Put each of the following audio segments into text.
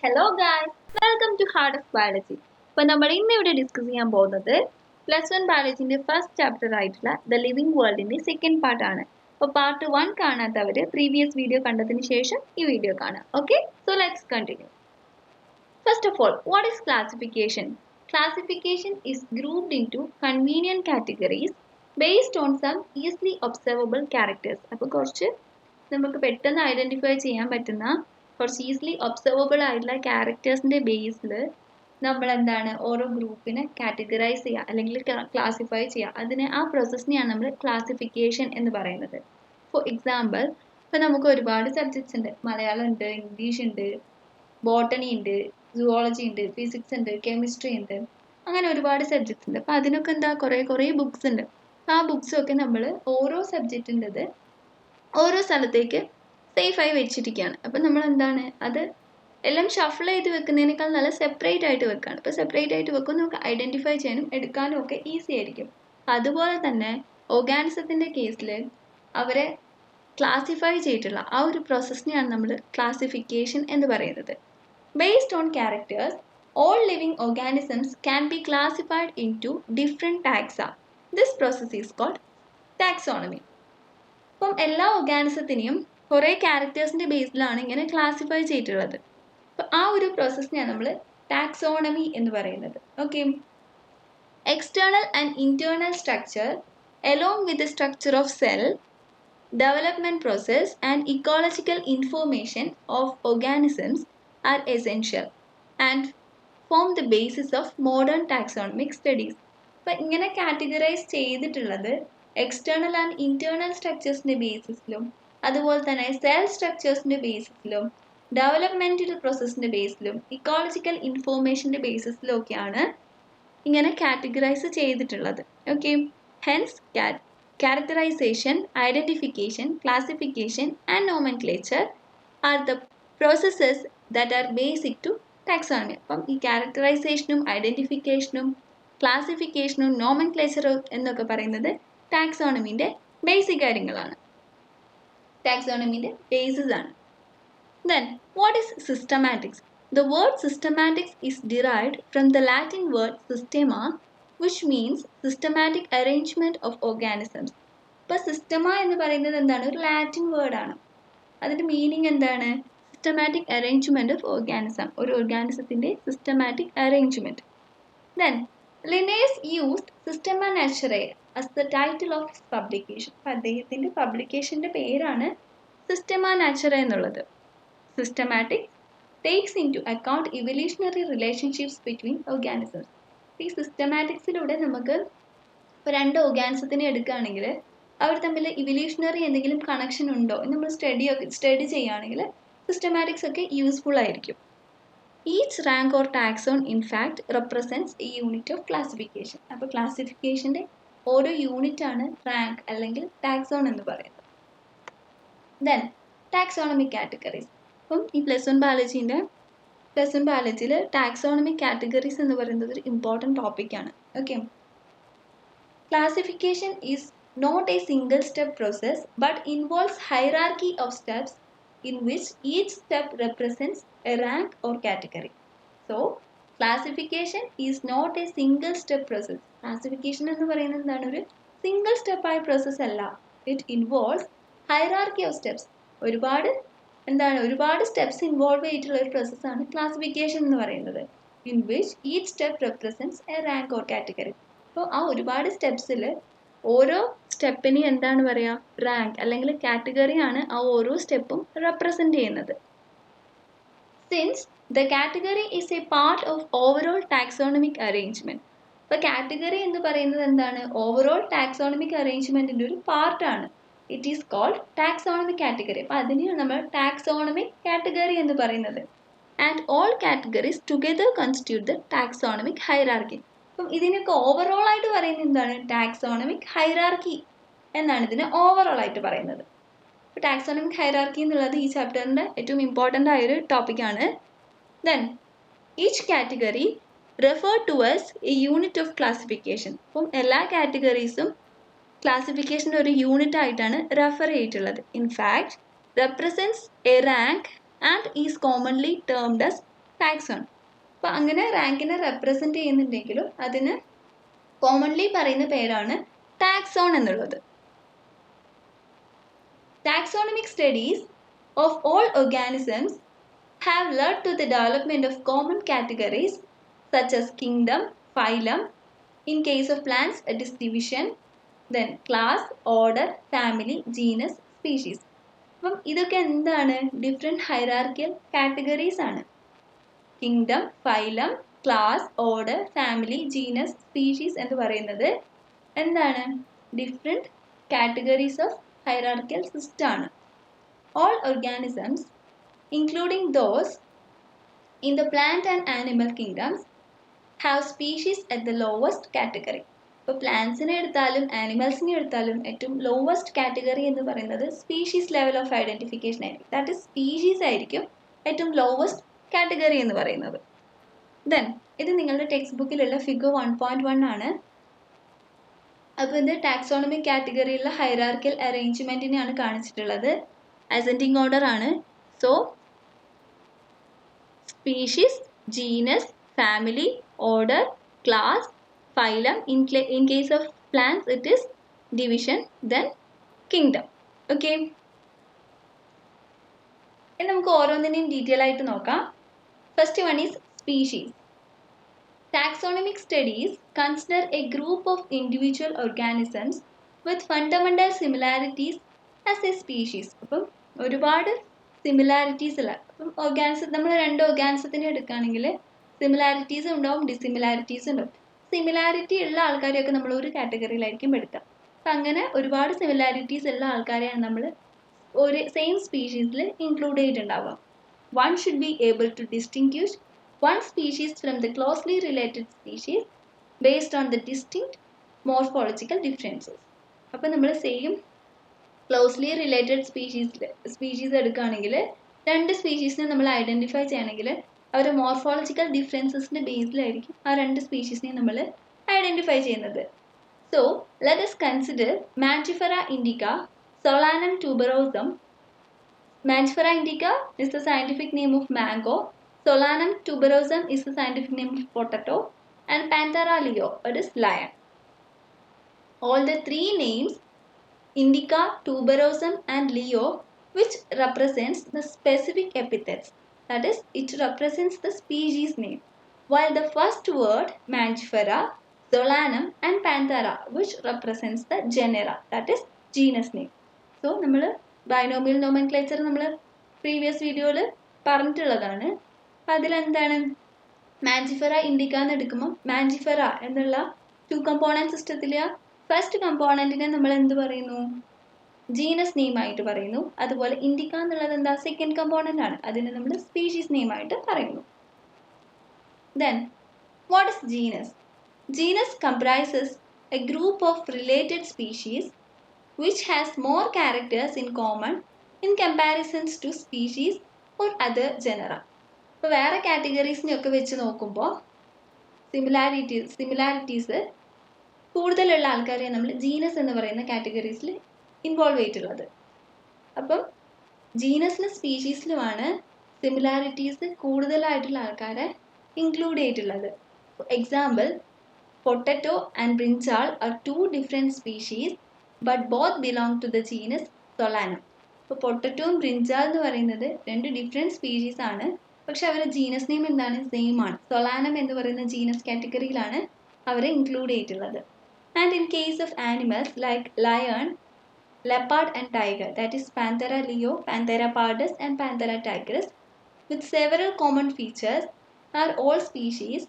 Hello guys, welcome to heart of biology. അപ്പോൾ നമ്മൾ ഇന്ന് ഇവിടെ ഡിസ്കസ് ചെയ്യാൻ പോകുന്നത് +1 ബയോളജിന്റെ ഫസ്റ്റ് ചാപ്റ്റർ ആയിട്ടുള്ള ദ ലിവിംഗ് വേൾഡിന്റെ സെക്കൻഡ് പാർട്ട് ആണ്. അപ്പോൾ പാർട്ട് 1 കാണാത്തവർ പ്രീവിയസ് വീഡിയോ കണ്ടതിന് ശേഷം ഈ വീഡിയോ കാണാം. Okay, so let's continue. First of all, what is classification? Classification is grouped into convenient categories based on some easily observable characters. അപ്പോൾ കുറച്ച് നമുക്ക് പെട്ടെന്ന് ഐഡന്റിഫൈ ചെയ്യാൻ പറ്റുന്ന കുറച്ച് ഈസിലി ഒബ്സർവബിൾ ആയിട്ടുള്ള ക്യാരക്ടേഴ്സിന്റെ ബേസിൽ നമ്മൾ എന്താണ് ഓരോ ഗ്രൂപ്പിനെ കാറ്റഗറൈസ് ചെയ്യുക അല്ലെങ്കിൽ ക്ലാസിഫൈ ചെയ്യുക. അതിനെ ആ പ്രോസസ്സിനെയാണ് നമ്മൾ ക്ലാസിഫിക്കേഷൻ എന്ന് പറയുന്നത്. ഫോർ എക്സാമ്പിൾ, ഇപ്പം നമുക്ക് ഒരുപാട് സബ്ജക്ട്സ് ഉണ്ട്. മലയാളം ഉണ്ട്, ഇംഗ്ലീഷ് ഉണ്ട്, ബോട്ടണി ഉണ്ട്, സുവോളജി ഉണ്ട്, ഫിസിക്സ് ഉണ്ട്, കെമിസ്ട്രി ഉണ്ട്, അങ്ങനെ ഒരുപാട് സബ്ജക്ട്സ് ഉണ്ട്. അപ്പം അതിനൊക്കെ എന്താ കുറേ ബുക്സ് ഉണ്ട്. ആ ബുക്സൊക്കെ നമ്മൾ ഓരോ സബ്ജക്റ്റിൻ്റെത് ഓരോ സ്ഥലത്തേക്ക് സേഫായി വെച്ചിരിക്കുകയാണ്. അപ്പം നമ്മൾ എന്താണ് അത് എല്ലാം ഷഫിൾ ചെയ്ത് വെക്കുന്നതിനേക്കാൾ നല്ല സെപ്പറേറ്റ് ആയിട്ട് വെക്കുകയാണ്. അപ്പോൾ സെപ്പറേറ്റ് ആയിട്ട് വെക്കുമ്പോൾ നമുക്ക് ഐഡൻറ്റിഫൈ ചെയ്യാനും എടുക്കാനും ഒക്കെ ഈസി ആയിരിക്കും. അതുപോലെ തന്നെ ഓർഗാനിസത്തിൻ്റെ കേസിൽ അവരെ ക്ലാസിഫൈ ചെയ്തിട്ടുള്ള ആ ഒരു പ്രോസസ്സിനെയാണ് നമ്മൾ ക്ലാസിഫിക്കേഷൻ എന്ന് പറയുന്നത്. Based on characters, all living organisms can be classified into different taxa. This process is called taxonomy. അപ്പം എല്ലാ ഓർഗാനിസത്തിനെയും കുറേ ക്യാരക്ടേഴ്സിൻ്റെ ബേസിലാണ് ഇങ്ങനെ ക്ലാസിഫൈ ചെയ്തിട്ടുള്ളത്. അപ്പം ആ ഒരു പ്രോസസ്സിനെയാണ് നമ്മൾ ടാക്സോണമി എന്ന് പറയുന്നത്. Okay, external and internal structure along with the structure of cell, development process and ecological information of organisms are essential and form the basis of modern taxonomic studies. അപ്പം ഇങ്ങനെ കാറ്റഗറൈസ് ചെയ്തിട്ടുള്ളത് എക്സ്റ്റേണൽ ആൻഡ് ഇന്റേണൽ സ്ട്രക്ചേഴ്സിൻ്റെ ബേസിസിലും അതുപോലെ തന്നെ cell സ്ട്രക്ചേഴ്സിൻ്റെ ബേസിസിലും developmental പ്രോസസ്സിൻ്റെ ബേസിലും ecological ഇൻഫോർമേഷൻ്റെ ബേസിസിലും ഒക്കെയാണ് ഇങ്ങനെ categorise ചെയ്തിട്ടുള്ളത്. Okay, hence characterization, identification, classification and nomenclature are the processes that are basic to taxonomy. അപ്പം ഈ ക്യാരക്ടറൈസേഷനും ഐഡൻറ്റിഫിക്കേഷനും ക്ലാസിഫിക്കേഷനും നോമൻക്ലേച്ചറും എന്നൊക്കെ പറയുന്നത് ടാക്സോണമിൻ്റെ ബേസിക് കാര്യങ്ങളാണ്, ടാക്സോണമിൻ്റെ ബേസിസ് ആണ്. Then, what is systematics? The word systematics is derived from the Latin word systema, which means systematic arrangement of organisms. ഇപ്പോൾ systema എന്ന് പറയുന്നത് എന്താണ്? ഒരു ലാറ്റിൻ വേർഡാണ്. അതിൻ്റെ മീനിങ് എന്താണ്? സിസ്റ്റമാറ്റിക് അറേഞ്ച്മെൻറ്റ് ഓഫ് ഓർഗാനിസം, ഒരു ഓർഗാനിസത്തിൻ്റെ systematic arrangement. Then Linnaeus used Systema Naturae as the title of his publication. അപ്പോൾ അദ്ദേഹത്തിൻ്റെ പബ്ലിക്കേഷൻ്റെ പേരാണ് സിസ്റ്റമ നാച്ചുറേ എന്നുള്ളത്. Systematics takes into account evolutionary relationships between organisms. ഈ സിസ്റ്റമാറ്റിക്സിലൂടെ നമുക്ക് ഇപ്പോൾ രണ്ട് ഓർഗാനിസത്തിനെ എടുക്കുകയാണെങ്കിൽ അവർ തമ്മിൽ ഇവല്യൂഷണറി എന്തെങ്കിലും കണക്ഷൻ ഉണ്ടോ എന്ന് നമ്മൾ സ്റ്റഡി ചെയ്യുകയാണെങ്കിൽ സിസ്റ്റമാറ്റിക്സ് ഒക്കെ യൂസ്ഫുൾ ആയിരിക്കും. Each rank or taxon in fact represents A unit of classification. അപ്പോൾ ക്ലാസിഫിക്കേഷൻ്റെ ഓരോ യൂണിറ്റ് ആണ് റാങ്ക് അല്ലെങ്കിൽ ടാക്സോൺ എന്ന് പറയുന്നത്. Then taxonomic categories. അപ്പം ഈ +1 ബയോളജിയിൽ ടാക്സോണമിക് കാറ്റഗറീസ് എന്ന് പറയുന്നത് ഒരു ഇമ്പോർട്ടൻറ്റ് ടോപ്പിക്കാണ്. Okay, classification is not a single step process but involves hierarchy of steps in which each step represents a rank or category. So classification is not a single step process. Classification എന്ന് പറയുന്നത് എന്താണ്? ഒരു single സ്റ്റെപ്പായ process അല്ല. It involves hierarchy of steps. ഒരുപാട് steps involve ചെയ്തിട്ടുള്ള ഒരു പ്രോസസ്സാണ് ക്ലാസിഫിക്കേഷൻ എന്ന് പറയുന്നത്. In which each step represents a rank or category. അപ്പോൾ ആ ഒരുപാട് സ്റ്റെപ്സിൽ ഓരോ സ്റ്റെപ്പിന് എന്താണ് പറയുക? റാങ്ക് അല്ലെങ്കിൽ കാറ്റഗറിയാണ് ആ ഓരോ സ്റ്റെപ്പും റെപ്രസെൻറ്റ് ചെയ്യുന്നത്. Since the category is a part of overall taxonomic arrangement. അപ്പോൾ കാറ്റഗറി എന്ന് പറയുന്നത് എന്താണ്? ഓവറോൾ ടാക്സോണമിക് അറേഞ്ച്മെൻറ്റിൻ്റെ ഒരു പാർട്ടാണ്. It is called taxonomic category. അപ്പോൾ അതിനെയാണ് നമ്മൾ ടാക്സോണമിക് കാറ്റഗറി എന്ന് പറയുന്നത്. And all categories together constitute the taxonomic hierarchy. അപ്പം ഇതിനൊക്കെ ഓവറോൾ ആയിട്ട് പറയുന്നത് എന്താണ്? ടാക്സോണമിക് ഹൈറാർക്കി എന്നാണ് ഇതിനെ ഓവറോൾ ആയിട്ട് പറയുന്നത്. അപ്പോൾ ടാക്സോണമിക് ഹൈറാർക്കി എന്നുള്ളത് ഈ ചാപ്റ്ററിൻ്റെ ഏറ്റവും ഇമ്പോർട്ടൻ്റ് ആയൊരു ടോപ്പിക്കാണ്. Then each category referred to as a unit of classification. അപ്പം എല്ലാ കാറ്റഗറീസും ക്ലാസിഫിക്കേഷൻ്റെ ഒരു യൂണിറ്റ് ആയിട്ടാണ് റെഫർ ചെയ്തിട്ടുള്ളത്. In fact represents a rank and is commonly termed as taxon. അപ്പം അങ്ങനെ റാങ്കിനെ റെപ്രസെൻറ്റ് ചെയ്യുന്നുണ്ടെങ്കിലും അതിന് കോമൺലി പറയുന്ന പേരാണ് ടാക്സോൺ എന്നുള്ളത്. Taxonomic studies of all organisms have led to the development of common categories such as kingdom, phylum, in case of plants a division, then class, order, family, genus, species. അപ്പം ഇതൊക്കെ എന്താണ്? Different hierarchical categories ആണ്. Kingdom, phylum, class, order, family, genus, species എന്ന് പറയുന്നത് എന്താണ്? Different categories of hierarchical system ആണ്. All organisms, including those in the plant and animal kingdoms, have species at the lowest category. ഇപ്പോൾ പ്ലാന്റ്സിനെ എടുത്താലും ആനിമൽസിനെ എടുത്താലും ഏറ്റവും lowest category എന്ന് പറയുന്നത് സ്പീഷീസ് ലെവൽ ഓഫ് ഐഡൻറ്റിഫിക്കേഷൻ ആയിരിക്കും. ദാറ്റ് ഇസ് സ്പീഷീസ് ആയിരിക്കും ഏറ്റവും ലോവസ്റ്റ് കാറ്റഗറി എന്ന് പറയുന്നത്. ദെൻ ഇത് നിങ്ങളുടെ ടെക്സ്റ്റ് ബുക്കിലുള്ള ഫിഗർ 1.1 ആണ്. അപ്പോൾ ഇത് ടാക്സോണമിക് കാറ്റഗറിയിലുള്ള ഹൈറാർക്കിയൽ അറേഞ്ച്മെൻറ്റിനെയാണ് കാണിച്ചിട്ടുള്ളത്. അസെൻഡിങ് ഓർഡർ ആണ്. So species, genus, family, order, class, phylum. In case of plants it is division, then kingdom. Okay, ഇനി നമുക്ക് ഓരോന്നിനെയും ഡീറ്റെയിൽ ആയിട്ട് നോക്കാം. First one is species. Taxonomic studies consider a group of individual organisms with fundamental similarities as a species. അപ്പം ഒരുപാട് similarities ഉള്ള, അപ്പം നമ്മൾ രണ്ട് ഓർഗാനിസത്തിനെ എടുക്കുകയാണെങ്കിൽ സിമിലാരിറ്റീസ് ഉണ്ടാവും, ഡിസിമിലാരിറ്റീസ് ഉണ്ടാവും. സിമിലാരിറ്റി ഉള്ള ആൾക്കാരെയൊക്കെ നമ്മൾ ഒരു കാറ്റഗറിയിലായിരിക്കും എടുക്കുക. അപ്പം അങ്ങനെ ഒരുപാട് സിമിലാരിറ്റീസ് ഉള്ള ആൾക്കാരെയാണ് നമ്മൾ ഒരു സെയിം സ്പീഷീസിൽ ഇൻക്ലൂഡ് ചെയ്തിട്ടുണ്ടാവുക. One should be able to distinguish one species from the closely related species based on the distinct morphological differences. അപ്പോൾ നമ്മൾ സെയിം ക്ലോസ്ലി റിലേറ്റഡ് സ്പീഷീസ് എടുക്കുകയാണെങ്കിൽ രണ്ട് സ്പീഷീസിനെ നമ്മൾ ഐഡൻറ്റിഫൈ ചെയ്യണമെങ്കിൽ അവരുടെ മോർഫോളജിക്കൽ ഡിഫറൻസസിൻ്റെ ബേസിലായിരിക്കും ആ രണ്ട് സ്പീഷീസിനെ നമ്മൾ ഐഡൻറ്റിഫൈ ചെയ്യുന്നത്. So let us consider Mangifera indica, Solanum tuberosum. Mangifera indica is the scientific name of mango. Solanum tuberosum is the scientific name of potato, and Panthera leo, it is lion. All the three names, indica, tuberosum and leo, which represents the specific epithets, that is it represents the species name, while the first word Mangifera, Solanum and Panthera which represents the genera, that is genus name. So നമ്മൾ binomial nomenclature നമ്മൾ previous വീഡിയോയിൽ പറഞ്ഞിട്ടുള്ളതാണ്. അപ്പം അതിലെന്താണ് Mangifera Indica എന്ന് എടുക്കുമ്പോൾ Mangifera എന്നുള്ള 2 component സിസ്റ്റത്തിൽ ഫസ്റ്റ് കമ്പോണൻറ്റിനെ നമ്മൾ എന്ത് പറയുന്നു? ജീനസ് നെയിമായിട്ട് പറയുന്നു. അതുപോലെ ഇൻഡിക്ക എന്നുള്ളത് എന്താ? സെക്കൻഡ് കമ്പോണൻ്റ് ആണ്, അതിനെ നമ്മൾ സ്പീഷീസ് നെയിമായിട്ട് പറയുന്നു. Then what is genus? Genus comprises A group of related species which has more characters in common in comparisons to species or other genera. ഇപ്പോൾ വേറെ കാറ്റഗറീസിനെയൊക്കെ വെച്ച് നോക്കുമ്പോൾ സിമിലാരിറ്റീസ് കൂടുതലുള്ള ആൾക്കാരെ നമ്മൾ ജീനസ് എന്ന് പറയുന്ന കാറ്റഗറീസിൽ ഇൻവോൾവ് ചെയ്തിട്ടുള്ളത്. അപ്പം ജീനസിലും സ്പീഷീസിലുമാണ് സിമിലാരിറ്റീസ് കൂടുതലായിട്ടുള്ള ആൾക്കാരെ ഇൻക്ലൂഡ് ചെയ്തിട്ടുള്ളത്. Example, potato and brinjal are 2 different species but both belong to the genus Solanum. ഇപ്പോൾ പൊട്ടറ്റോയും ബ്രിഞ്ചാൾ എന്ന് പറയുന്നത് 2 ഡിഫറെൻറ്റ് സ്പീഷീസ് ആണ്, പക്ഷെ അവരുടെ ജീനസ് നെയിം എന്താണ്? സെയിം ആണ്. സൊലാനം എന്ന് പറയുന്ന ജീനസ് കാറ്റഗറിയിലാണ് അവരെ ഇൻക്ലൂഡ് ചെയ്തിട്ടുള്ളത്. And in case of animals like lion, leopard and tiger, that is Panthera leo, Panthera pardus and Panthera tigris with several common features are all species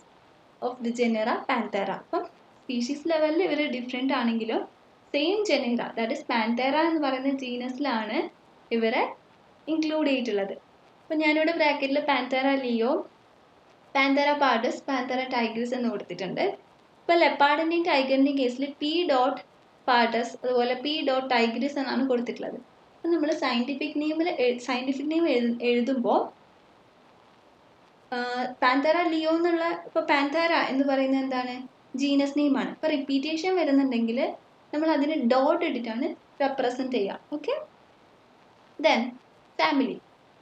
of the genera Panthera. അപ്പം species ലെവലിൽ ഇവർ different ആണെങ്കിലും same ജെനറ, that is പാന്തera എന്ന് പറയുന്ന ജീനസിലാണ് ഇവരെ include ചെയ്തിട്ടുള്ളത്. അപ്പോൾ ഞാനിവിടെ ബ്രാക്കറ്റിൽ പാന്തera leo, പാന്തera pardus, പാന്തera tigris എന്ന് കൊടുത്തിട്ടുണ്ട്. ഇപ്പോൾ ലെപ്പാർഡിൻ്റെയും ടൈഗറിൻ്റെയും കേസിൽ P.pardus അതുപോലെ P.tigris എന്നാണ് കൊടുത്തിട്ടുള്ളത്. അപ്പോൾ നമ്മൾ സയൻറ്റിഫിക് നെയിം എഴുതുമ്പോൾ പാന്തera leo എന്നുള്ള, ഇപ്പോൾ പാന്തera എന്ന് പറയുന്നത് എന്താണ്? ജീനസ് നെയിമാണ്. ഇപ്പോൾ റിപ്പീറ്റേഷൻ വരുന്നുണ്ടെങ്കിൽ നമ്മൾ അതിന് ഡോട്ട് ഇട്ടിട്ടാണ് റെപ്രസെൻറ്റ് ചെയ്യുക. Okay, then family.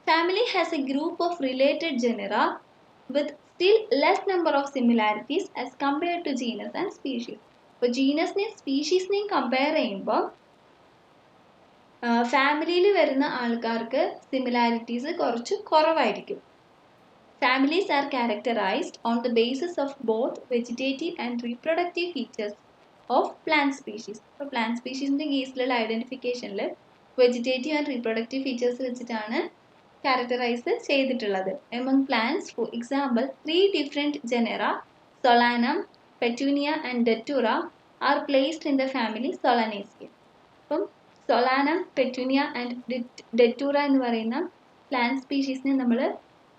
Family has a group of related genera with still less number of similarities as compared to genus and species. ഇപ്പോൾ ജീനസിനെയും സ്പീഷീസിനെയും കമ്പയർ ചെയ്യുമ്പോൾ ഫാമിലിയിൽ വരുന്ന ആൾക്കാർക്ക് സിമിലാരിറ്റീസ് കുറച്ച് കുറവായിരിക്കും. Families are characterized on the basis of both vegetative and reproductive features of plant species. ഇപ്പോൾ plant സ്പീഷീസിൻ്റെ കേസിലുള്ള ഐഡൻറ്റിഫിക്കേഷനിൽ വെജിറ്റേറ്റീവ് ആൻഡ് റീപ്രൊഡക്റ്റീവ് ഫീച്ചേഴ്സ് വെച്ചിട്ടാണ് ക്യാരക്ടറൈസ് ചെയ്തിട്ടുള്ളത്. Among plants, for example 3 different genera, Solanum, Petunia and Datura, are placed in the family Solanaceae. അപ്പം സൊലാനം, പെറ്റൂനിയ and ഡെറ്റൂറ എന്ന് പറയുന്ന plant സ്പീഷീസിനെ നമ്മൾ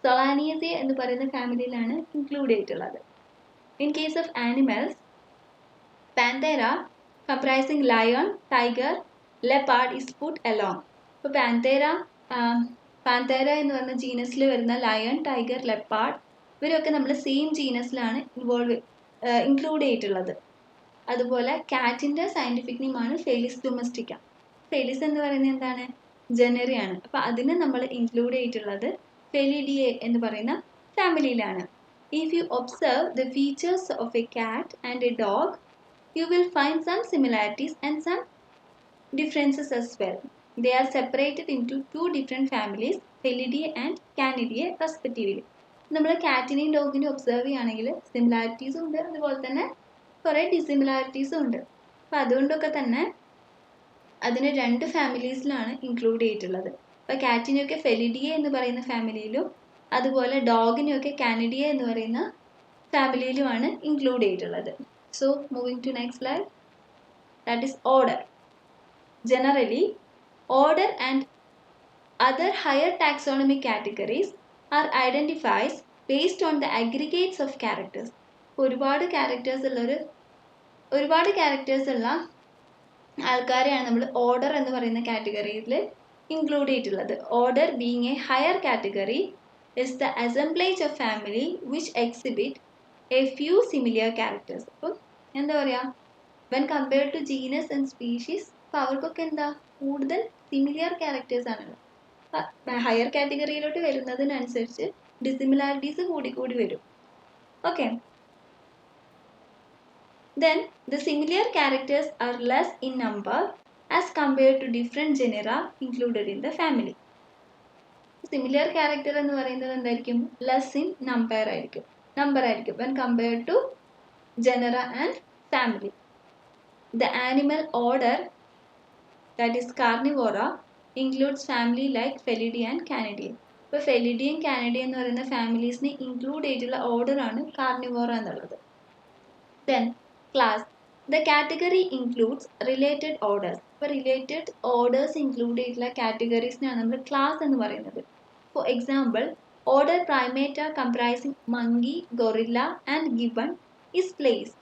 സൊളാനിയസേ എന്ന് പറയുന്ന ഫാമിലിയിലാണ് ഇൻക്ലൂഡ് ചെയ്തിട്ടുള്ളത്. In case of animals, Panthera comprising lion, tiger, leopard is put along. ഇപ്പോൾ Panthera എന്ന് പറഞ്ഞ ജീനസിൽ വരുന്ന ലയൺ, ടൈഗർ, ലെപ്പാർഡ് ഇവരൊക്കെ നമ്മൾ സെയിം ജീനസിലാണ് ഇൻക്ലൂഡ് ചെയ്തിട്ടുള്ളത്. അതുപോലെ കാറ്റിൻ്റെ സയൻറ്റിഫിക് നെയിമാണ് ഫെലിസ് ഡൊമസ്റ്റിക്ക. ഫെലിസ് എന്ന് പറയുന്നത് എന്താണ്? ജനറിയാണ്. അപ്പോൾ അതിനെ നമ്മൾ ഇൻക്ലൂഡ് ചെയ്തിട്ടുള്ളത് ഫെലിഡിയെ എന്ന് പറയുന്ന ഫാമിലിയിലാണ്. If you observe the features of a cat and a dog, you will find some similarities and some differences as well. They are separated into 2 different families, Felidae and Canidae respectively. നമ്മൾ കാറ്റിനെയും ഡോഗിനെയും observe ചെയ്യുകയാണെങ്കിൽ സിമിലാരിറ്റീസും ഉണ്ട്, അതുപോലെ തന്നെ കുറേ ഡിസിമിലാരിറ്റീസും ഉണ്ട്. അപ്പോൾ അതുകൊണ്ടൊക്കെ തന്നെ അതിന് 2 ഫാമിലീസിലാണ് ഇൻക്ലൂഡ് ചെയ്തിട്ടുള്ളത്. അപ്പോൾ കാറ്റിനെയൊക്കെ ഫെലിഡിയെ എന്ന് പറയുന്ന ഫാമിലിയിലും അതുപോലെ ഡോഗിനെയൊക്കെ കാനിഡിയെ എന്ന് പറയുന്ന ഫാമിലിയിലുമാണ് ഇൻക്ലൂഡ് ചെയ്തിട്ടുള്ളത്. So moving to next slide, that is order. Generally, order and other higher taxonomic categories are identified based on the aggregates of characters. ഒരുപാട് ക്യാരക്ടേഴ്സ് ഉള്ള ആൾക്കാരെയാണ് നമ്മൾ ഓർഡർ എന്ന് പറയുന്ന കാറ്റഗറിയിൽ ഇൻക്ലൂഡ് ചെയ്തിട്ടുള്ളത്. Order being a higher category is the assemblage of family which exhibit a few similar characters. അപ്പം എന്താ പറയുക, when compared to genus and species, അപ്പോൾ അവർക്കൊക്കെ എന്താ കൂടുതൽ സിമിലിയർ ക്യാരക്ടേഴ്സ് ആണല്ലോ. ഹയർ കാറ്റഗറിയിലോട്ട് വരുന്നതിനനുസരിച്ച് ഡിസിമിലാരിറ്റീസ് കൂടി വരും. Okay, then the similar characters are less in number as compared to different genera included in the family. Similar character എന്ന് പറയുന്നത് എന്തായിരിക്കും? ലെസ് ഇൻ നമ്പർ ആയിരിക്കും when compared to genera and family. The animal order, that is Carnivora, includes family like Felidae and Canidae. ഇപ്പോൾ ഫെലിഡിയും കാനിഡിയും എന്ന് പറയുന്ന ഫാമിലീസിനെ include ചെയ്തിട്ടുള്ള ഓർഡറാണ് കാർണിവോറ എന്നുള്ളത്. Then class, the category includes related orders. ഇപ്പോൾ റിലേറ്റഡ് ഓർഡേഴ്സ് ഇൻക്ലൂഡ് ചെയ്തിട്ടുള്ള കാറ്റഗറീസിനാണ് നമ്മൾ ക്ലാസ് എന്ന് പറയുന്നത്. For example, order Primata comprising monkey, gorilla and gibbon is placed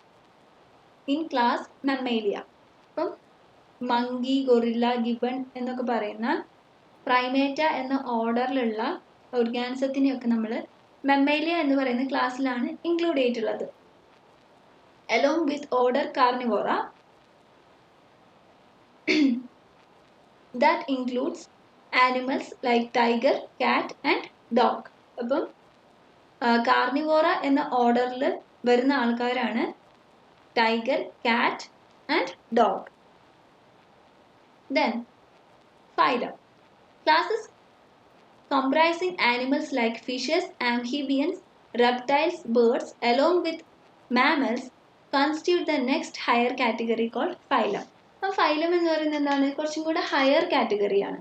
in class Mammalia. അപ്പം മങ്കി, ഗൊറില്ല, ഗിബൺ എന്നൊക്കെ പറയുന്ന പ്രൈമേറ്റ എന്ന ഓർഡറിലുള്ള ഓർഗാനിസത്തിനെയൊക്കെ നമ്മൾ മമ്മേലിയ എന്ന് പറയുന്ന ക്ലാസ്സിലാണ് ഇൻക്ലൂഡ് ചെയ്തിട്ടുള്ളത്. along with order Carnivora that includes animals like tiger, cat and dog. അപ്പം കാർണിവോറ എന്ന ഓർഡറിൽ വരുന്ന ആൾക്കാരാണ് ടൈഗർ, കാറ്റ് and dog. Then phylum, classes comprising animals like fishes, amphibians, reptiles, birds along with mammals constitute the next higher category called phylum. അപ്പോൾ phylum എന്ന് പറയുന്നത് എന്താണ്? കുറച്ചും കൂടെ ഹയർ കാറ്റഗറിയാണ്.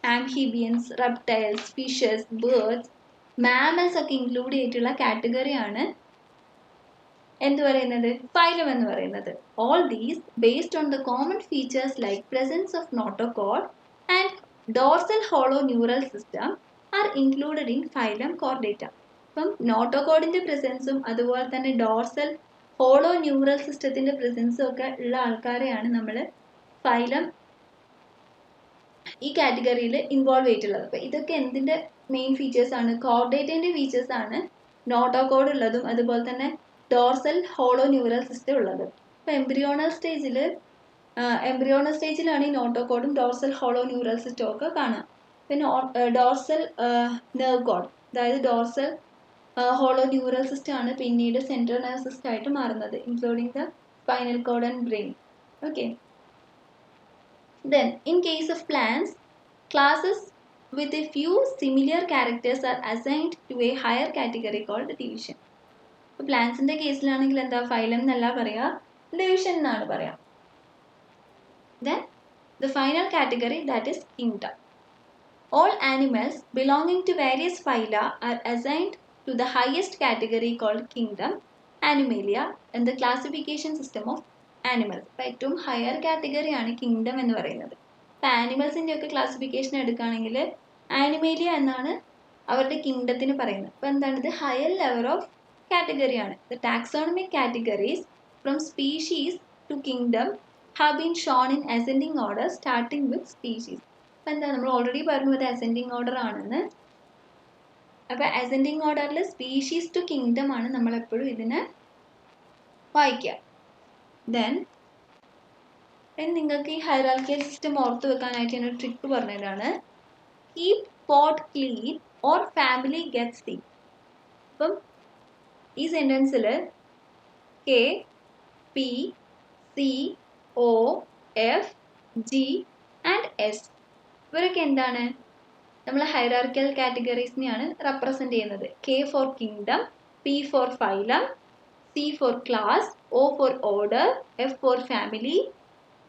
Amphibians, reptiles, fishes, birds, mammals ഒക്കെ ഇൻക്ലൂഡ് ചെയ്തിട്ടുള്ള കാറ്റഗറിയാണ് എന്ത് പറയുന്നത്? ഫൈലം എന്ന് പറയുന്നത്. All these based on the common features like presence of notochord and dorsal hollow neural system are included in phylum Chordata. അപ്പം നോട്ടോകോഡിൻ്റെ പ്രസൻസും അതുപോലെ തന്നെ ഡോർസൽ ഹോളോ ന്യൂറൽ സിസ്റ്റത്തിൻ്റെ പ്രസൻസും ഒക്കെ ഉള്ള ആൾക്കാരെയാണ് നമ്മൾ ഫൈലം ഈ കാറ്റഗറിയിൽ ഇൻവോൾവ് ചെയ്തിട്ടുള്ളത്. അപ്പോൾ ഇതൊക്കെ എന്തിൻ്റെ മെയിൻ ഫീച്ചേഴ്സാണ്? കോർഡേറ്റേൻ്റെ ഫീച്ചേഴ്സാണ് നോട്ടോകോഡ് ഉള്ളതും അതുപോലെ തന്നെ ഡോർസൽ ഹോളോ ന്യൂറൽ സിസ്റ്റം ഉള്ളത്. അപ്പോൾ എംബ്രിയോണൽ സ്റ്റേജിലാണ് ഈ നോട്ടോകോഡും ഡോർസൽ ഹോളോ ന്യൂറൽ സിസ്റ്റം ഒക്കെ കാണുക. പിന്നെ ഡോർസൽ നെർവ് കോഡ്, അതായത് ഡോർസൽ ഹോളോ ന്യൂറൽ സിസ്റ്റം ആണ് പിന്നീട് സെൻട്രൽ നെർവസ് സിസ്റ്റം ആയിട്ട് മാറുന്നത്, including the spinal cord and brain. Okay, then in case of plants, classes with a few similar characters are assigned to a higher category called division. ഇപ്പോൾ പ്ലാന്റ്സിൻ്റെ കേസിലാണെങ്കിൽ എന്താ, phylum എന്നല്ല പറയുക, division എന്നാണ് പറയാം. Then the final category, that is kingdom. All animals belonging to various phyla are assigned to the highest category called kingdom Animalia in the classification system of animals. അപ്പോൾ ഏറ്റവും higher കാറ്റഗറിയാണ് kingdom എന്ന് പറയുന്നത്. ഇപ്പോൾ ആനിമൽസിൻ്റെ ഒക്കെ classification എടുക്കുകയാണെങ്കിൽ Animalia എന്നാണ് അവരുടെ കിങ്ഡത്തിന് പറയുന്നത്. അപ്പോൾ എന്താണ്, ഇത് ഹയർ ലെവൽ ഓഫ് കാറ്റഗറിയാണ്. The taxonomic categories from species to kingdom have been shown in ascending order starting with species. അപ്പോൾ എന്താ, നമ്മൾ ഓൾറെഡി പറഞ്ഞു അത് അസെൻഡിങ് ഓർഡർ ആണെന്ന്. അപ്പോൾ അസെൻഡിങ് ഓർഡറിൽ സ്പീഷീസ് ടു കിങ്ഡം ആണ് നമ്മളെപ്പോഴും ഇതിനെ വായിക്കുക. ദെൻ നിങ്ങൾക്ക് ഈ ഹൈറാർക്കിയൽ സിസ്റ്റം ഓർത്ത് വെക്കാനായിട്ട് ഞാൻ ഒരു ട്രിക്ക് പറഞ്ഞതാണ്. Keep pot clean or family gets see. അപ്പം ഈ സെൻറ്റൻസിൽ K, P, C, O, F, G and S ഇവരൊക്കെ എന്താണ്, നമ്മൾ ഹൈറാർക്കിയൽ കാറ്റഗറീസിനെയാണ് റെപ്രസെൻ്റ് ചെയ്യുന്നത്. K for kingdom, P for phylum, C for class, O for order, F for family,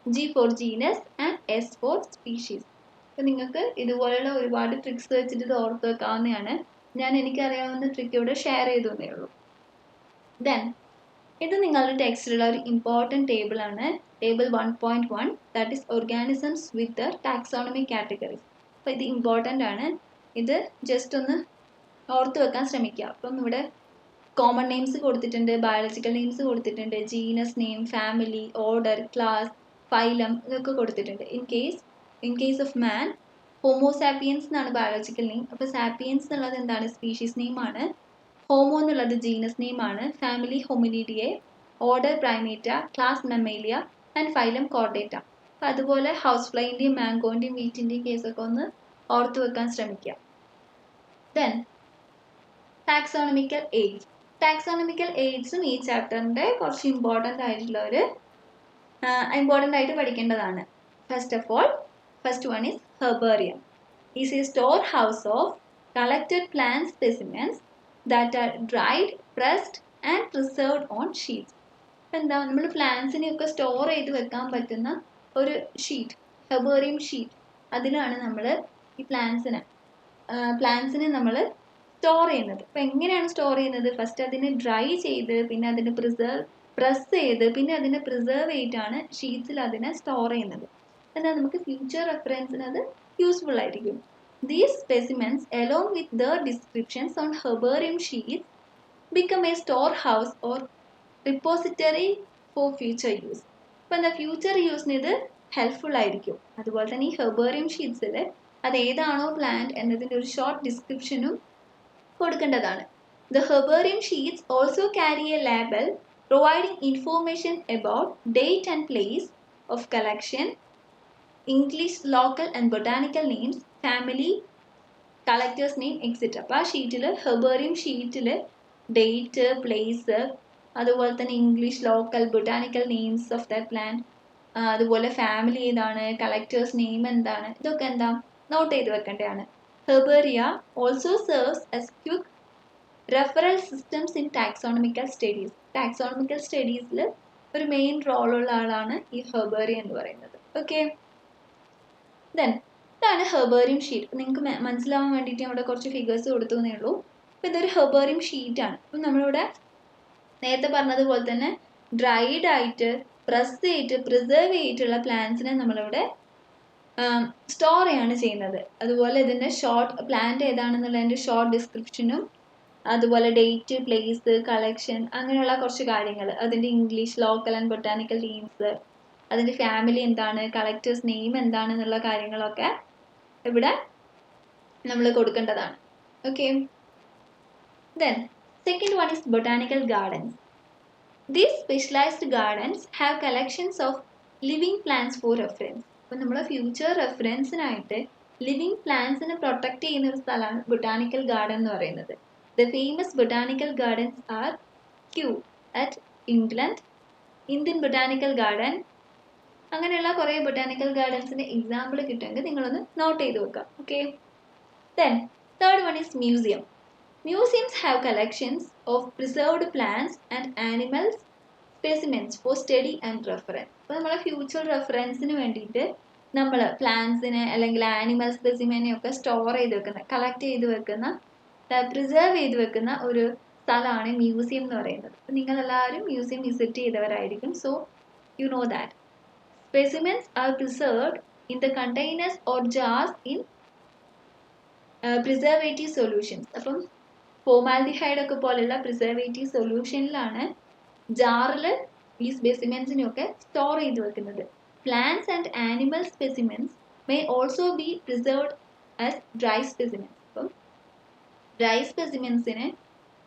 G for genus and S for species. അപ്പോൾ നിങ്ങൾക്ക് ഇതുപോലെയുള്ള ഒരുപാട് tricks വെച്ചിട്ട് ഇത് ഓർത്ത് വെക്കാവുന്നതാണ്. ഞാൻ എനിക്കറിയാവുന്ന ട്രിക്ക് ഇവിടെ ഷെയർ ചെയ്തു എന്നേ ഉള്ളൂ. ദെൻ ഇത് നിങ്ങളുടെ ടെക്സ്റ്റിലുള്ള ഒരു ഇമ്പോർട്ടൻറ്റ് ടേബിളാണ്, table 1.1, that is organisms with the taxonomic categories. അപ്പോൾ ഇത് ഇമ്പോർട്ടൻ്റ് ആണ്, ഇത് ജസ്റ്റ് ഒന്ന് ഓർത്ത് വെക്കാൻ ശ്രമിക്കുക. അപ്പം ഇവിടെ കോമൺ നെയിംസ് കൊടുത്തിട്ടുണ്ട്, ബയോളജിക്കൽ നെയിംസ് കൊടുത്തിട്ടുണ്ട്, genus name, family, order, class, phylum ഇതൊക്കെ കൊടുത്തിട്ടുണ്ട്. In case of man, Homo sapiens എന്നാണ് ബയോളജിക്കൽ നെയിം. അപ്പോൾ സാപ്പിയൻസ് എന്നുള്ളത് എന്താണ്, സ്പീഷീസ് നെയിമാണ്. ഹോമോ എന്നുള്ളത് ജീനസ് നെയിമാണ്. Family Hominidae, order Primata, class Mammalia and phylum Chordata. അപ്പോൾ അതുപോലെ ഹൗസ് ഫ്ലൈൻ്റെയും മാംഗോൻ്റെയും വീറ്റിൻ്റെയും കേസൊക്കെ ഒന്ന് ഓർത്ത് വെക്കാൻ ശ്രമിക്കുക. Then taxonomical aids. ടാക്സോണമിക്കൽ ഏജ്സും ഈ ചാപ്റ്ററിൻ്റെ കുറച്ച് ഇമ്പോർട്ടൻ്റ് ആയിട്ട് പഠിക്കേണ്ടതാണ്. First one is herbarium. Is a store house of collected plant specimens that are dried, pressed and preserved on sheets. എന്താ, നമ്മൾ പ്ലാന്റ്സിനെയൊക്കെ സ്റ്റോർ ചെയ്ത് വെക്കാൻ പറ്റുന്ന ഒരു ഷീറ്റ്, ഹെർബേറിയം ഷീറ്റ്, അതിലാണ് നമ്മൾ ഈ പ്ലാന്റ്സിനെ നമ്മൾ സ്റ്റോർ ചെയ്യുന്നത്. അപ്പോൾ എങ്ങനെയാണ് സ്റ്റോർ ചെയ്യുന്നത്, ഫസ്റ്റ് അതിനെ ഡ്രൈ ചെയ്ത് പിന്നെ അതിനെ പ്രസ് ചെയ്ത് പിന്നെ അതിനെ പ്രിസർവ് ചെയ്തിട്ടാണ് ഷീറ്റ്സിൽ അതിനെ സ്റ്റോർ ചെയ്യുന്നത്. എന്നാൽ നമുക്ക് ഫ്യൂച്ചർ റെഫറൻസിന് അത് യൂസ്ഫുൾ ആയിരിക്കും. These specimens, along with their descriptions on herbarium sheets, become a storehouse or repository for future use. അപ്പോൾ എന്താ, ഫ്യൂച്ചർ യൂസിന് ഇത് ഹെൽപ്ഫുൾ ആയിരിക്കും. അതുപോലെ തന്നെ ഈ ഹെർബേറിയം ഷീറ്റ്സിൽ അത് ഏതാണോ പ്ലാന്റ് എന്നതിൻ്റെ ഒരു ഷോർട്ട് ഡിസ്ക്രിപ്ഷനും കൊടുക്കേണ്ടതാണ്. The herbarium sheets also carry a label providing information about date and place of collection, English, local and botanical names, family, collectors name etcetera. അപ്പോൾ ആ ഷീറ്റിൽ, ഹെർബേറിയം ഷീറ്റിൽ ഡേറ്റ്, പ്ലേസ്, അതുപോലെ തന്നെ English, local, botanical names of the plant, അതുപോലെ family ഏതാണ്, collectors name എന്താണ്, ഇതൊക്കെ എന്താ നോട്ട് ചെയ്ത് വെക്കേണ്ടതാണ്. Herbaria also serves as quick referral systems in taxonomical studies. Taxonomical സ്റ്റഡീസിൽ ഒരു മെയിൻ റോളുള്ള ആളാണ് ഈ ഹെർബേറിയ എന്ന് പറയുന്നത്. ഓക്കെ, ദെൻ ഇതാണ് ഹെർബേറിയം ഷീറ്റ്. നിങ്ങൾക്ക് മനസ്സിലാവാൻ വേണ്ടിയിട്ട് അവിടെ കുറച്ച് ഫിഗേഴ്സ് കൊടുത്തു എന്നേ ഉള്ളൂ. അപ്പോൾ ഇതൊരു ഹെർബേറിയം ഷീറ്റാണ്. അപ്പം നമ്മളിവിടെ നേരത്തെ പറഞ്ഞതുപോലെ തന്നെ ഡ്രൈഡ് ആയിട്ട്, പ്രസ് ചെയ്തിട്ട്, പ്രിസർവ് ചെയ്തിട്ടുള്ള പ്ലാന്റ്സിനെ നമ്മളിവിടെ സ്റ്റോർ ചെയ്യാണ് ചെയ്യുന്നത്. അതുപോലെ ഇതിൻ്റെ പ്ലാന്റ് ഏതാണെന്നുള്ളതിൻ്റെ ഷോർട്ട് ഡിസ്ക്രിപ്ഷനും, അതുപോലെ ഡേറ്റ്, പ്ലേസ്, കളക്ഷൻ, അങ്ങനെയുള്ള കുറച്ച് കാര്യങ്ങൾ, അതിൻ്റെ English, local and botanical names, അതിൻ്റെ ഫാമിലി എന്താണ്, കളക്ടേഴ്സ് നെയിം എന്താണെന്നുള്ള കാര്യങ്ങളൊക്കെ ഇവിടെ നമ്മൾ കൊടുക്കേണ്ടതാണ്. Okay, then second one is botanical gardens. These specialised gardens have collections of living plants four reference. അപ്പോൾ നമ്മൾ ഫ്യൂച്ചർ റെഫറൻസിനായിട്ട് ലിവിങ് പ്ലാന്റ്സിനെ പ്രൊട്ടക്റ്റ് ചെയ്യുന്ന ഒരു സ്ഥലമാണ് ബൊട്ടാനിക്കൽ ഗാർഡൻ എന്ന് പറയുന്നത്. The famous botanical gardens are Kew at England, Indian Botanical Garden. അങ്ങനെയുള്ള കുറേ botanical ഗാർഡൻസിന്റെ example കിട്ടുമെങ്കിൽ നിങ്ങളൊന്ന് നോട്ട് ചെയ്ത് വെക്കുക. Okay. Then third one is museum. Museums have collections of preserved plants and animals specimens for study and reference. അപ്പോൾ നമ്മളെ future റെഫറൻസിന് വേണ്ടിയിട്ട് നമ്മൾ പ്ലാന്റ്സിനെ അല്ലെങ്കിൽ ആനിമൽ സ്പെസിമെനെ ഒക്കെ സ്റ്റോർ ചെയ്ത് വെക്കുന്ന, കളക്ട് ചെയ്ത് വെക്കുന്ന, പ്രിസർവ് ചെയ്ത് വെക്കുന്ന ഒരു സ്ഥലമാണ് മ്യൂസിയം എന്ന് പറയുന്നത്. അപ്പോൾ നിങ്ങളെല്ലാവരും മ്യൂസിയം വിസിറ്റ് ചെയ്തവരായിരിക്കും. So you know that specimens are preserved in the containers or jars in preservative solutions. അപ്പം ഫോമാൽഡിഹൈഡ് ഒക്കെ പോലെയുള്ള പ്രിസർവേറ്റീവ് സൊല്യൂഷനിലാണ് ജാറിൽ ഈ സ്പെസിമെൻസിനെയൊക്കെ സ്റ്റോർ ചെയ്ത് വെക്കുന്നത്. Plants and animal specimens may also be preserved as dry specimens. അപ്പം dry സ്പെസിമെൻസിനെ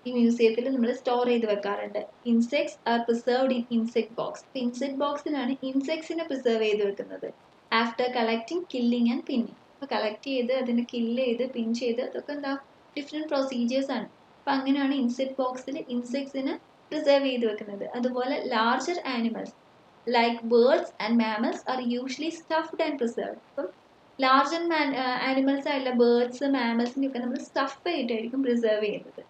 ഈ മ്യൂസിയത്തിൽ നമ്മൾ സ്റ്റോർ ചെയ്ത് വെക്കാറുണ്ട്. Insects are preserved in insect box. Insect ബോക്സിലാണ് ഇൻസെക്ട്സിനെ പ്രിസർവ് ചെയ്ത് വെക്കുന്നത്. After collecting, killing and pinning. അപ്പോൾ കളക്ട് ചെയ്ത് അതിനെ കില്ല് ചെയ്ത് പിൻ ചെയ്ത് അതൊക്കെ എന്താ ഡിഫറെൻറ്റ് പ്രൊസീജിയേഴ്സ് ആണ്. അപ്പം അങ്ങനെയാണ് ഇൻസെക്ട് ബോക്സിൽ ഇൻസെക്ട്സിനെ പ്രിസർവ് ചെയ്ത് വെക്കുന്നത്. അതുപോലെ larger animals like birds and mammals are usually stuffed and preserved. അപ്പം ലാർജർ ആനിമൽസ് ആയിട്ടുള്ള ബേർഡ്സ്, മാമൽസിനെയൊക്കെ നമ്മൾ സ്റ്റഫ് ചെയ്തിട്ടായിരിക്കും പ്രിസർവ് ചെയ്യുന്നത്.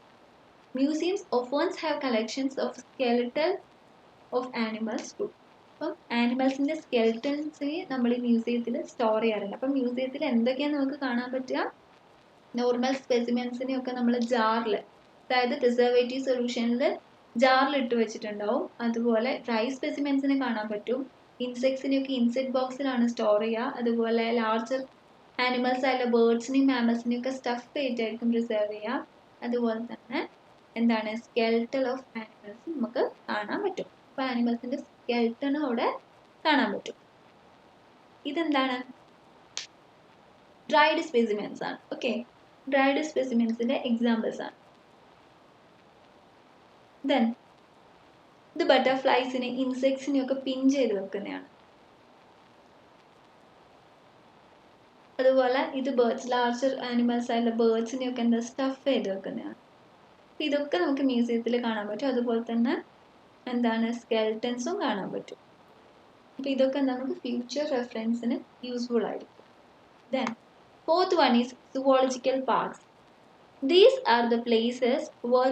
Museums often have collections of skeletal of animals too. അപ്പം ആനിമൽസിൻ്റെ സ്കെൽറ്റൻസിനെ നമ്മൾ ഈ മ്യൂസിയത്തിൽ സ്റ്റോർ ചെയ്യാറുണ്ട്. അപ്പം മ്യൂസിയത്തിൽ എന്തൊക്കെയാണ് നമുക്ക് കാണാൻ പറ്റുക? നോർമൽ സ്പെസിമെൻസിനെയൊക്കെ നമ്മൾ ജാറിൽ, അതായത് പ്രിസർവേറ്റീവ് സൊല്യൂഷനിൽ ജാറിൽ ഇട്ട് വെച്ചിട്ടുണ്ടാവും. അതുപോലെ ഡ്രൈ സ്പെസിമെൻസിനെ കാണാൻ പറ്റും. ഇൻസെക്ട്സിനെയൊക്കെ ഇൻസെക്ട് ബോക്സിലാണ് സ്റ്റോർ ചെയ്യുക. അതുപോലെ ലാർജർ ആനിമൽസ് ആയിട്ടുള്ള ബേർഡ്സിനെയും മാമൽസിനെയും ഒക്കെ സ്റ്റഫ് ചെയ്തിട്ടായിരിക്കും പ്രിസർവ് ചെയ്യുക. അതുപോലെ തന്നെ എന്താണ് സ്കെൽട്ടൽ ഓഫ് ആനിമൽസ് നമുക്ക് കാണാൻ പറ്റും. അപ്പോൾ ആനിമൽസിൻ്റെ സ്കെൽട്ടനും അവിടെ കാണാൻ പറ്റും. ഇതെന്താണ്? ഡ്രൈഡ് സ്പെസിമെൻസ് ആണ്. ഓക്കെ, ഡ്രൈഡ് സ്പെസിമെൻസിൻ്റെ എക്സാമ്പിൾസ് ആണ്. ദെൻ ഇത് ബട്ടർഫ്ലൈസിനെ, ഇൻസെക്ട്സിനെയൊക്കെ പിൻ ചെയ്ത് വെക്കുന്നതാണ്. അതുപോലെ ഇത് ബേർഡ്സ്, ലാർജർ ആനിമൽസ് ആയിട്ടുള്ള ബേർഡ്സിനെയൊക്കെ എന്താ സ്റ്റഫ് ചെയ്ത് വെക്കുന്നതാണ്. ഇതൊക്കെ നമുക്ക് മ്യൂസിയത്തിൽ കാണാൻ പറ്റും. അതുപോലെ തന്നെ എന്താണ് സ്കെൽട്ടൻസും കാണാൻ പറ്റും. അപ്പോൾ ഇതൊക്കെ നമുക്ക് ഫ്യൂച്ചർ റെഫറൻസിന് യൂസ്ഫുൾ ആയിരിക്കും. Then fourth one is zoological parks. These are the places where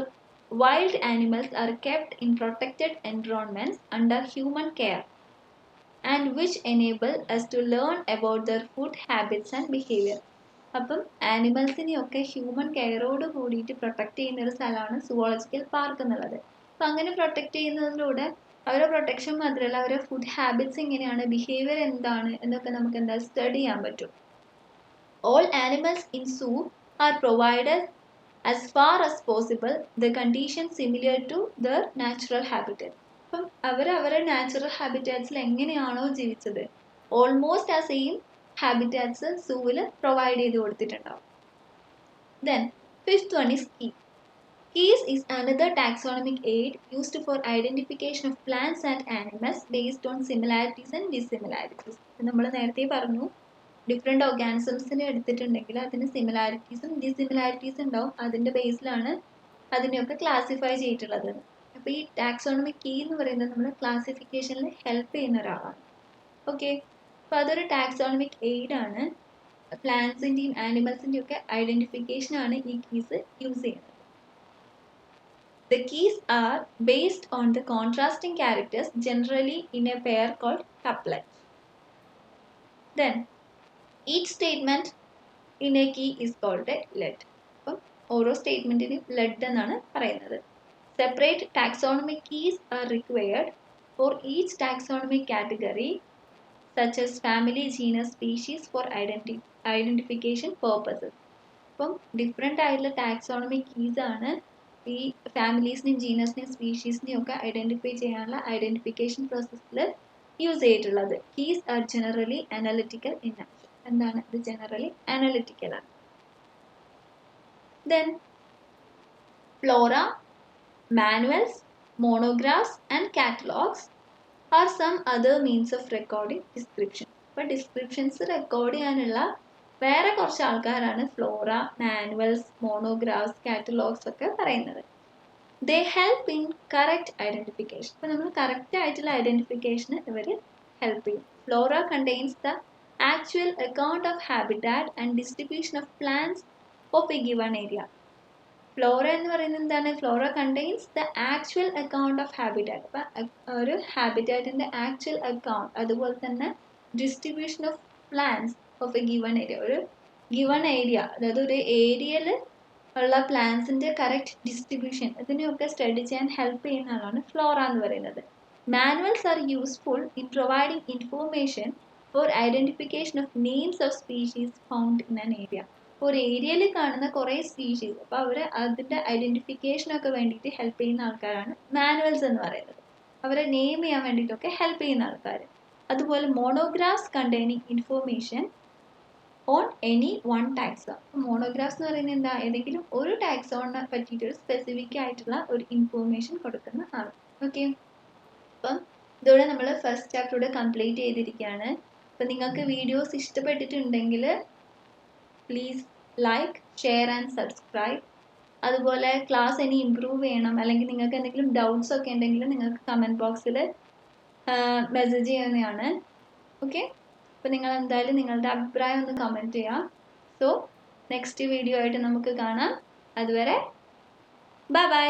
wild animals are kept in protected environments under human care and which enable us to learn about their food habits and behaviour. അപ്പം ആനിമൽസിനെയൊക്കെ human കെയറോട് കൂടിയിട്ട് protect ചെയ്യുന്ന ഒരു സ്ഥലമാണ് zoological park എന്നുള്ളത്. അപ്പം അങ്ങനെ protect ചെയ്യുന്നതിലൂടെ അവരുടെ പ്രൊട്ടക്ഷൻ മാത്രമല്ല, അവരുടെ ഫുഡ് ഹാബിറ്റ്സ് എങ്ങനെയാണ്, ബിഹേവിയർ എന്താണ് എന്നൊക്കെ നമുക്ക് എന്താ സ്റ്റഡി ചെയ്യാൻ പറ്റും. All animals in zoo are provided as far as possible the condition similar to their natural habitat. അപ്പം അവരുടെ നാച്ചുറൽ ഹാബിറ്റാറ്റ്സിൽ എങ്ങനെയാണോ ജീവിച്ചത് ഓൾമോസ്റ്റ് ആ സെയിം ഹാബിറ്റാറ്റ്സ് സൂവിൽ പ്രൊവൈഡ് ചെയ്ത് കൊടുത്തിട്ടുണ്ടാവും. Then fifth one is key. Keys is another taxonomic aid used for identification of plants and animals based on similarities and dissimilarities. നമ്മൾ നേരത്തെ പറഞ്ഞു, ഡിഫറെൻറ്റ് ഓർഗാനിസംസിനെ എടുത്തിട്ടുണ്ടെങ്കിൽ അതിന് സിമിലാരിറ്റീസും ഡിസിമിലാരിറ്റീസും ഉണ്ടാവും. അതിൻ്റെ ബേസിലാണ് അതിനെയൊക്കെ ക്ലാസിഫൈ ചെയ്തിട്ടുള്ളത്. അപ്പോൾ ഈ ടാക്സോണമിക് കീ എന്ന് പറയുന്നത് നമ്മൾ ക്ലാസിഫിക്കേഷനിൽ ഹെൽപ്പ് ചെയ്യുന്ന ഒരാളാണ്. ഓക്കെ, അപ്പോൾ അതൊരു ടാക്സോണമിക് എയ്ഡ് ആണ്. പ്ലാന്റ്സിൻ്റെയും ആനിമൽസിൻ്റെയും ഒക്കെ ഐഡൻറ്റിഫിക്കേഷനാണ് ഈ കീസ് യൂസ് ചെയ്യുന്നത്. The keys are based on the contrasting characters generally in a pair called couplet. Then each statement in a key is called a let. അപ്പം ഓരോ സ്റ്റേറ്റ്മെൻറ്റിനും ലെഡ് എന്നാണ് പറയുന്നത്. Separate taxonomic keys are required for each taxonomic category such as family, genus, species for identification purposes. അപ്പം different ആയിട്ടുള്ള taxonomic keys ആണ് ഈ ഫാമിലീസിനെയും ജീനസിനെയും സ്പീഷീസിനെയും ഒക്കെ identify ചെയ്യാനുള്ള ഐഡൻറ്റിഫിക്കേഷൻ പ്രോസസ്സിൽ യൂസ് ചെയ്തിട്ടുള്ളത്. Keys are generally analytical in nature. എന്താണ് ഇത്? ജനറലി അനലിറ്റിക്കൽ ആണ്. Then flora, manuals, monographs and catalogues are some other means of recording description. അപ്പോൾ ഡിസ്ക്രിപ്ഷൻസ് റെക്കോർഡ് ചെയ്യാനുള്ള വേറെ കുറച്ച് ആൾക്കാരാണ് ഫ്ലോറ, മാനുവൽസ്, മോണോഗ്രാഫ്സ്, കാറ്റലോഗ്സ് ഒക്കെ പറയുന്നത്. ദേ ഹെൽപ്പ് ഇൻ കറക്റ്റ് ഐഡന്റിഫിക്കേഷൻ. ഇപ്പം നമ്മൾ കറക്റ്റ് ആയിട്ടുള്ള ഐഡന്റിഫിക്കേഷന് ഇവർ ഹെൽപ്പ് ചെയ്യും. Flora contains the actual account of habitat and distribution of plants of A given area. Flora എന്ന് പറയുന്നത് എന്താണ്? Flora contains the actual account of habitat. അപ്പം ഒരു ഹാബിറ്റാറ്റിൻ്റെ ആക്ച്വൽ അക്കൗണ്ട്, അതുപോലെ തന്നെ distribution of plants of A given area. ഒരു given area, അതായത് ഒരു ഏരിയയിൽ ഉള്ള പ്ലാന്റ്സിൻ്റെ കറക്റ്റ് ഡിസ്ട്രിബ്യൂഷൻ, ഇതിനെയൊക്കെ സ്റ്റഡി ചെയ്യാൻ ഹെൽപ്പ് ചെയ്യുന്ന ആളാണ് ഫ്ലോറ എന്ന് പറയുന്നത്. Manuals R useful in providing information four identification of names of species found in an area. ഒരു ഏരിയയിൽ കാണുന്ന കുറേ സ്പീഷീസ്, അപ്പോൾ അവർ അതിൻ്റെ ഐഡന്റിഫിക്കേഷനൊക്കെ വേണ്ടിയിട്ട് ഹെൽപ്പ് ചെയ്യുന്ന ആൾക്കാരാണ് മാനുവൽസ് എന്ന് പറയുന്നത്. അവരെ നെയിം ചെയ്യാൻ വേണ്ടിയിട്ടൊക്കെ ഹെൽപ്പ് ചെയ്യുന്ന ആൾക്കാർ. അതുപോലെ monographs containing information on any one taxon. Monographs എന്ന് പറയുന്നത് എന്താ? ഏതെങ്കിലും ഒരു ടാക്സോണിനെ പറ്റിയിട്ടൊരു സ്പെസിഫിക് ആയിട്ടുള്ള ഒരു ഇൻഫോർമേഷൻ കൊടുക്കുന്ന ആൾ. ഓക്കെ, അപ്പം ഇതോടെ നമ്മൾ ഫസ്റ്റ് ചാപ്റ്റർ കംപ്ലീറ്റ് ചെയ്തിരിക്കുകയാണ്. അപ്പം നിങ്ങൾക്ക് വീഡിയോസ് ഇഷ്ടപ്പെട്ടിട്ടുണ്ടെങ്കിൽ please like, share and subscribe. അതുപോലെ ക്ലാസ് ഇനി ഇമ്പ്രൂവ് ചെയ്യണം, അല്ലെങ്കിൽ നിങ്ങൾക്ക് എന്തെങ്കിലും ഡൗട്ട്സ് ഒക്കെ ഉണ്ടെങ്കിൽ നിങ്ങൾക്ക് കമൻറ്റ് ബോക്സിൽ മെസ്സേജ് ചെയ്യുന്നതാണ്. ഓക്കെ, അപ്പോൾ നിങ്ങൾ എന്തായാലും നിങ്ങളുടെ അഭിപ്രായം ഒന്ന് കമൻറ്റ് ചെയ്യാം. സോ നെക്സ്റ്റ് വീഡിയോ ആയിട്ട് നമുക്ക് കാണാം. അതുവരെ ബൈ ബൈ.